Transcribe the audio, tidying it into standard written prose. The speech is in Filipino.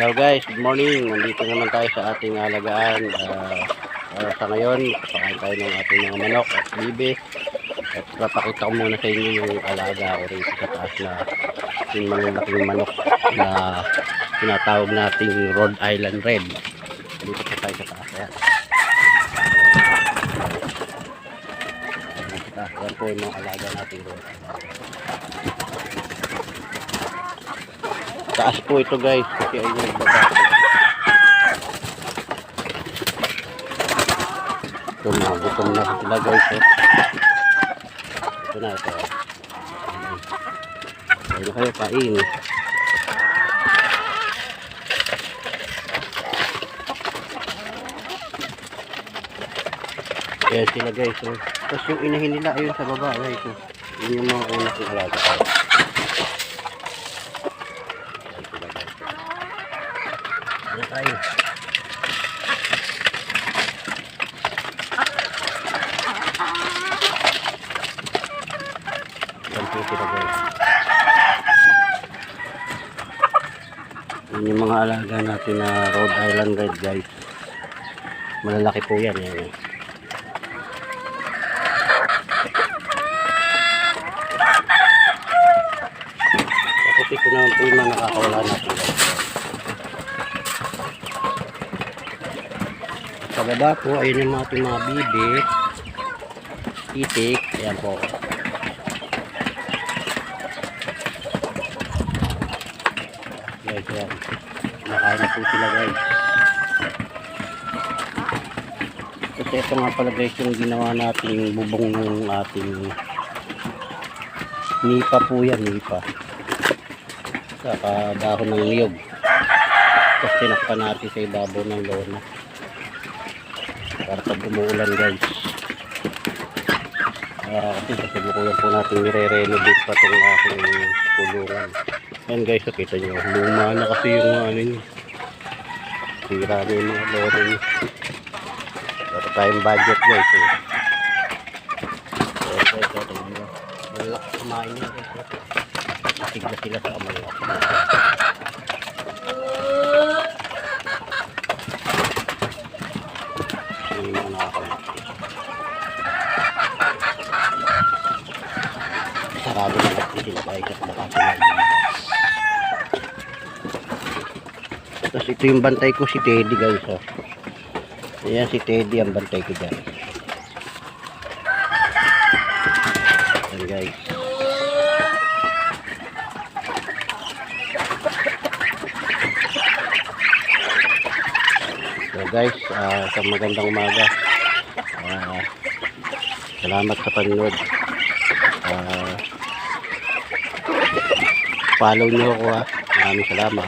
Hello guys, good morning. Nandito naman tayo sa ating alagaan. Sa ngayon, pakain tayo ng ating mga manok at bibi. At papakita ko muna sa inyo yung alaga ko rito sa taas na yung malalaking manok na tinatawag nating Rhode Island Red. Dito pa tayo sa taas. Yan po yung mga alaga nating Rhode Island Red. Taas po ito guys, kasi ayun yung baba. Gutom na sila guys. Ito na ito. Ayun na kayo, kain. Ayan sila guys. Tapos yung inahin nila ayun sa baba guys. Yun yung mga una kong alaga. Ano tayo? Yun yung mga alaga natin na Rhode Island Red guys. Malalaki po yan. Yan. Tapos ito naman po yung mga nakakawala natin guys. Sa baba po ayun yung ating mga bibi, itik. Ayan po. Guys, yan. Nakain na po sila guys. Kasi ito nga pala guys yung ginawa nating bubong ng ating nipa po yan, nipa. Saka dahon ng niyog. Tapos tinakpan natin sa ibabaw ng lona para pag umuulan guys. Kasi kasalukuyan po natin nire-renovate pa itong aking kulungan. Ayan guys, nakita nyo, luma na kasi yung ano nyo. Sira na yung mga lona nyo. Wala tayong budget guys. Ayan guys, ito nyo. Malak kumain nyo guys. Masigla sila sa amalak. Yung mga nakakalit. Sarado na lang sila guys at baka sila. Tapos ito yung bantay ko si Teddy guys. Ayan si Teddy ang bantay ko dyan. Ayan guys. So guys, sa magandang umaga. Salamat sa panonood. Follow nyo ako ha. Maraming salamat.